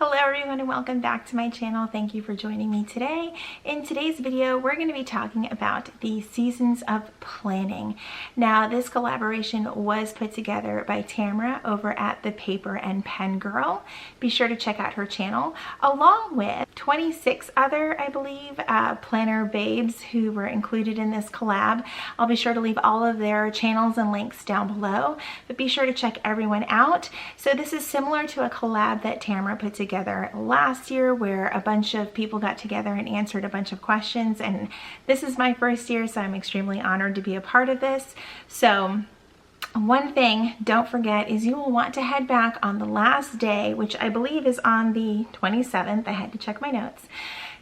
Hello everyone and welcome back to my channel. Thank you for joining me today. In today's video, we're going to be talking about the seasons of planning. Now, this collaboration was put together by Tamara over at the Paper and Pen Girl. Be sure to check out her channel, along with 26 other, I believe, planner babes who were included in this collab. I'll be sure to leave all of their channels and links down below, but be sure to check everyone out. So this is similar to a collab that Tamara put together last year, where a bunch of people got together and answered a bunch of questions, and this is my first year, so I'm extremely honored to be a part of this. So one thing, don't forget, is you will want to head back on the last day, which I believe is on the 27th. I had to check my notes.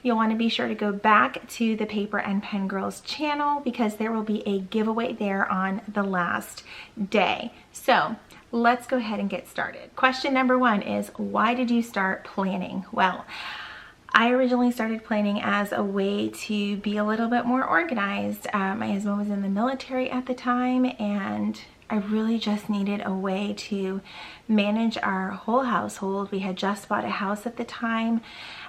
You'll want to be sure to go back to the Paper and Pen Girls channel because there will be a giveaway there on the last day. So let's go ahead and get started. Question number one is, why did you start planning? Well, I originally started planning as a way to be a little bit more organized. My husband was in the military at the time, and I really just needed a way to manage our whole household. We had just bought a house at the time.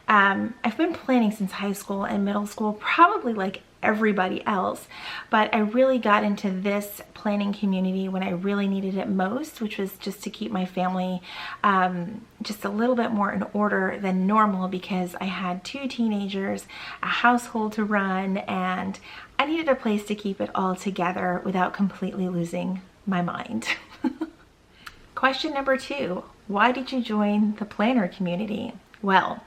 I've been planning since high school and middle school, probably like everybody else, but I really got into this planning community when I really needed it most, which was just to keep my family just a little bit more in order than normal, because I had two teenagers, a household to run, and I needed a place to keep it all together without completely losing my mind. Question number two, why did you join the planner community? Well,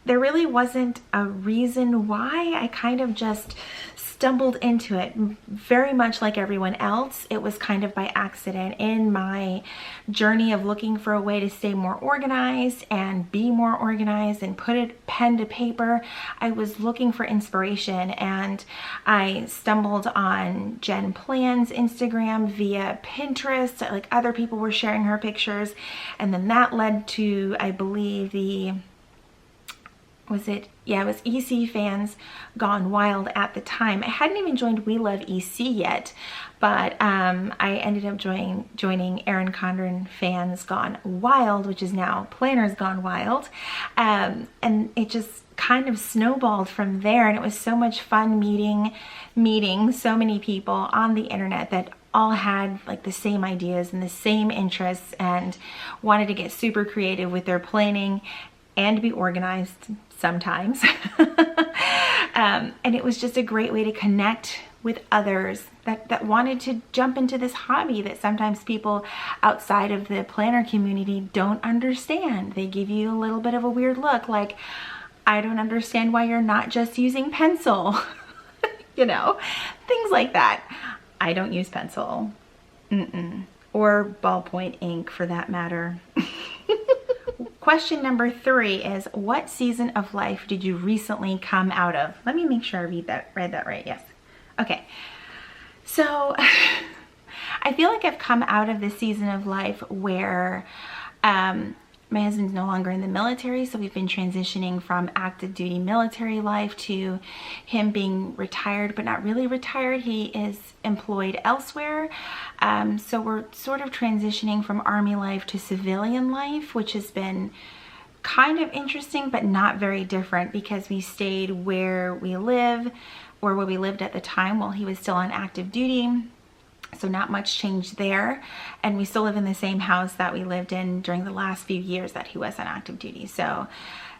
there really wasn't a reason why. I kind of just stumbled into it, very much like everyone else. It was kind of by accident in my journey of looking for a way to stay more organized and be more organized and put it pen to paper. I was looking for inspiration, and I stumbled on Jen Plan's Instagram via Pinterest. Like, other people were sharing her pictures, and then that led to, I believe, it was EC Fans Gone Wild at the time. I hadn't even joined We Love EC yet, but I ended up joining Erin Condren Fans Gone Wild, which is now Planners Gone Wild, and it just kind of snowballed from there. And it was so much fun meeting so many people on the internet that all had like the same ideas and the same interests and wanted to get super creative with their planning and be organized sometimes. And it was just a great way to connect with others that wanted to jump into this hobby that sometimes people outside of the planner community don't understand. They give you a little bit of a weird look, like, I don't understand why you're not just using pencil. You know, things like that. I don't use pencil. Or ballpoint ink, for that matter. Question number three is, what season of life did you recently come out of? Let me make sure I read that right. Yes. Okay. So I feel like I've come out of the season of life where my husband's no longer in the military, so we've been transitioning from active duty military life to him being retired, but not really retired. He is employed elsewhere. So we're sort of transitioning from Army life to civilian life, which has been kind of interesting, but not very different, because we stayed where we live, or where we lived at the time while he was still on active duty. So not much change there, and we still live in the same house that we lived in during the last few years that he was on active duty. So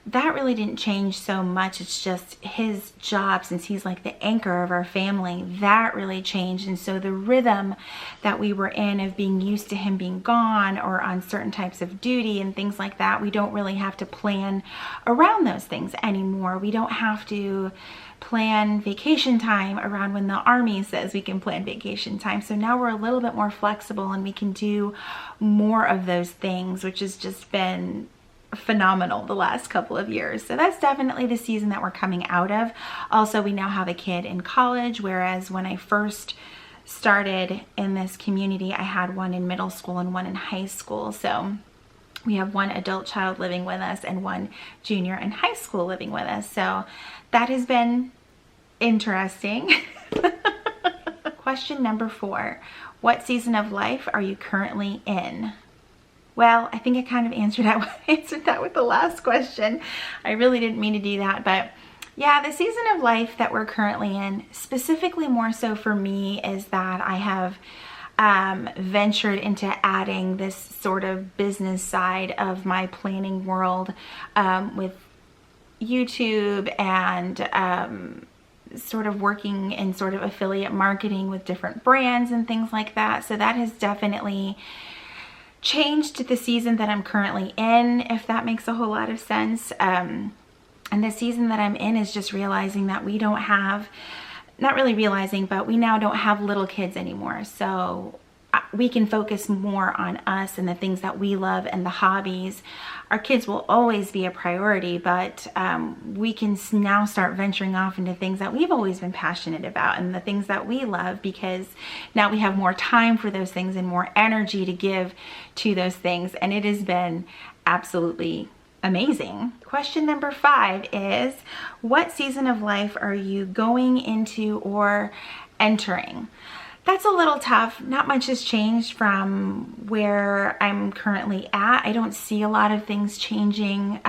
that really didn't change so much. It's just his job, since he's like the anchor of our family, that really changed. And so the rhythm that we were in of being used to him being gone or on certain types of duty and things like that, we don't really have to plan around those things anymore. We don't have to plan vacation time around when the Army says we can plan vacation time. So now we're a little bit more flexible and we can do more of those things, which has just been phenomenal the last couple of years. So that's definitely the season that we're coming out of. Also, we now have a kid in college, whereas when I first started in this community, I had one in middle school and one in high school. So we have one adult child living with us and one junior in high school living with us. So that has been interesting. Question number four, what season of life are you currently in? Well, I think I kind of answered that with the last question. I really didn't mean to do that, but yeah, the season of life that we're currently in, specifically more so for me, is that I have ventured into adding this sort of business side of my planning world with YouTube and sort of working in sort of affiliate marketing with different brands and things like that. So that has definitely changed the season that I'm currently in, if that makes a whole lot of sense. And the season that I'm in is just realizing that we don't have, not really realizing, but we now don't have little kids anymore. So we can focus more on us and the things that we love and the hobbies. Our kids will always be a priority, but we can now start venturing off into things that we've always been passionate about and the things that we love, because now we have more time for those things and more energy to give to those things. And it has been absolutely amazing. Question number 5 is, what season of life are you going into or entering? That's a little tough. Not much has changed from where I'm currently at. I don't see a lot of things changing.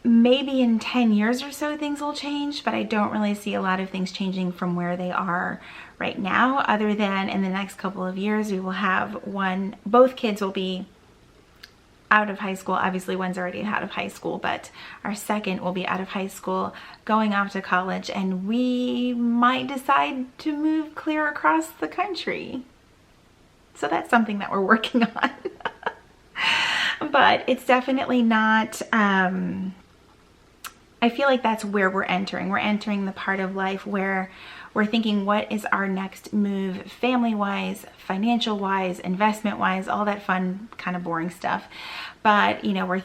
Maybe in 10 years or so things will change, but I don't really see a lot of things changing from where they are right now, other than in the next couple of years we will have both kids will be out of high school. Obviously one's already out of high school, but our second will be out of high school, going off to college, and we might decide to move clear across the country. So that's something that we're working on. But it's definitely not, I feel like that's where we're entering. We're entering the part of life where we're thinking, what is our next move, family-wise, financial-wise, investment-wise, all that fun, kind of boring stuff. But, you know,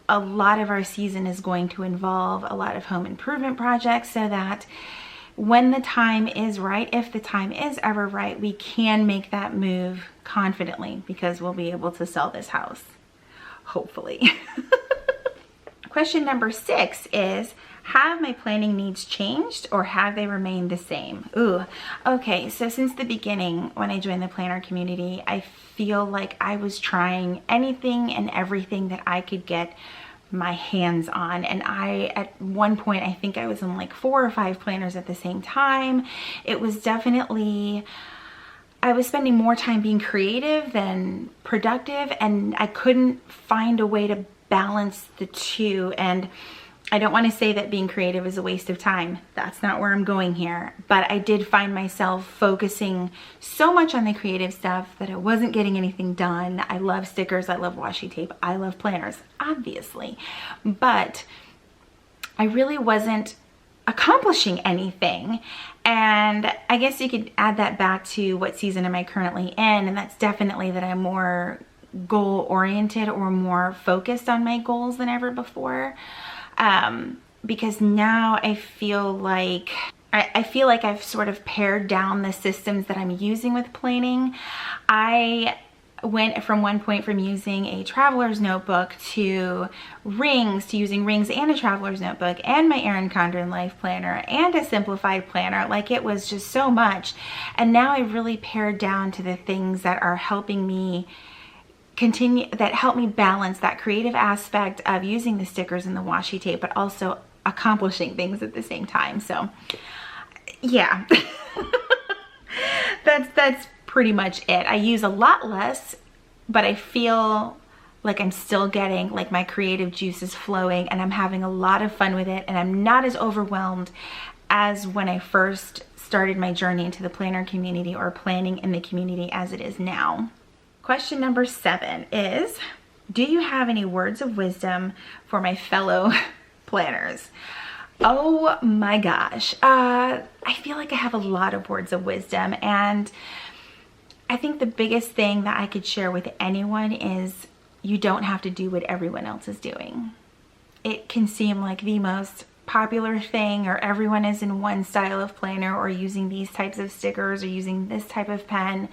a lot of our season is going to involve a lot of home improvement projects, so that when the time is right, if the time is ever right, we can make that move confidently, because we'll be able to sell this house, hopefully. Question number 6 is, have my planning needs changed or have they remained the same? Ooh, okay, so since the beginning, when I joined the planner community, I feel like I was trying anything and everything that I could get my hands on. And at one point, I think I was in like 4 or 5 planners at the same time. It was definitely, I was spending more time being creative than productive, and I couldn't find a way to balance the two. And I don't want to say that being creative is a waste of time. That's not where I'm going here. But I did find myself focusing so much on the creative stuff that I wasn't getting anything done. I love stickers, I love washi tape, I love planners, obviously. But I really wasn't accomplishing anything. And I guess you could add that back to what season am I currently in, and that's definitely that I'm more goal-oriented or more focused on my goals than ever before. Because now I feel like I've sort of pared down the systems that I'm using with planning. I went from one point from using a traveler's notebook to using rings and a traveler's notebook and my Erin Condren life planner and a simplified planner. Like, it was just so much. And now I've really pared down to the things that are helping me that help me balance that creative aspect of using the stickers and the washi tape, but also accomplishing things at the same time. So yeah, that's pretty much it. I use a lot less, but I feel like I'm still getting like my creative juices flowing, and I'm having a lot of fun with it, and I'm not as overwhelmed as when I first started my journey into the planner community or planning in the community as it is now. Question number 7 is, do you have any words of wisdom for my fellow planners? Oh my gosh. I feel like I have a lot of words of wisdom, and I think the biggest thing that I could share with anyone is you don't have to do what everyone else is doing. It can seem like the most popular thing, or everyone is in one style of planner or using these types of stickers or using this type of pen.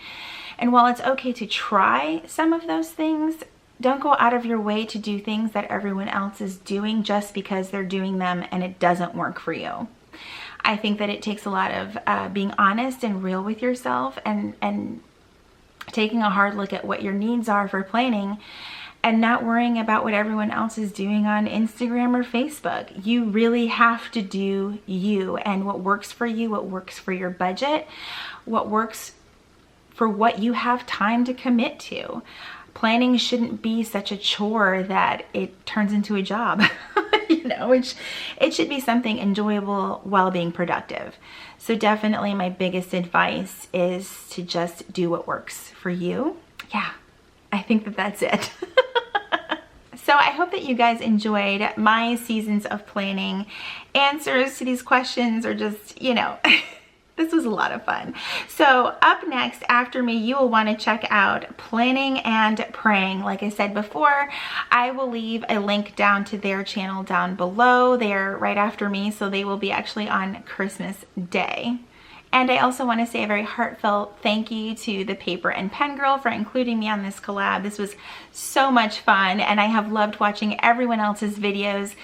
And while it's okay to try some of those things, don't go out of your way to do things that everyone else is doing just because they're doing them and it doesn't work for you. I think that it takes a lot of being honest and real with yourself and taking a hard look at what your needs are for planning, and not worrying about what everyone else is doing on Instagram or Facebook. You really have to do you, and what works for you, what works for your budget, what works for what you have time to commit to. Planning shouldn't be such a chore that it turns into a job. You know, it should be something enjoyable while being productive. So definitely my biggest advice is to just do what works for you. Yeah, I think that that's it. So I hope that you guys enjoyed my seasons of planning answers to these questions, or just, you know, this was a lot of fun. So up next after me, you will want to check out Planning and Praying. Like I said before, I will leave a link down to their channel down below. They're right after me, so they will be actually on Christmas Day. And I also want to say a very heartfelt thank you to the Paper and Pen Girl for including me on this collab. This was so much fun, and I have loved watching everyone else's videos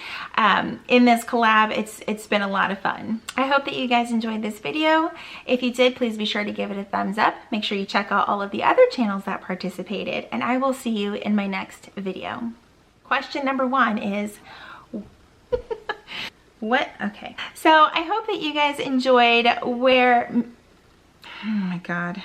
in this collab. It's been a lot of fun. I hope that you guys enjoyed this video. If you did, please be sure to give it a thumbs up. Make sure you check out all of the other channels that participated, and I will see you in my next video. Question number 1 is... What? Okay. So I hope that you guys enjoyed where... Oh my God.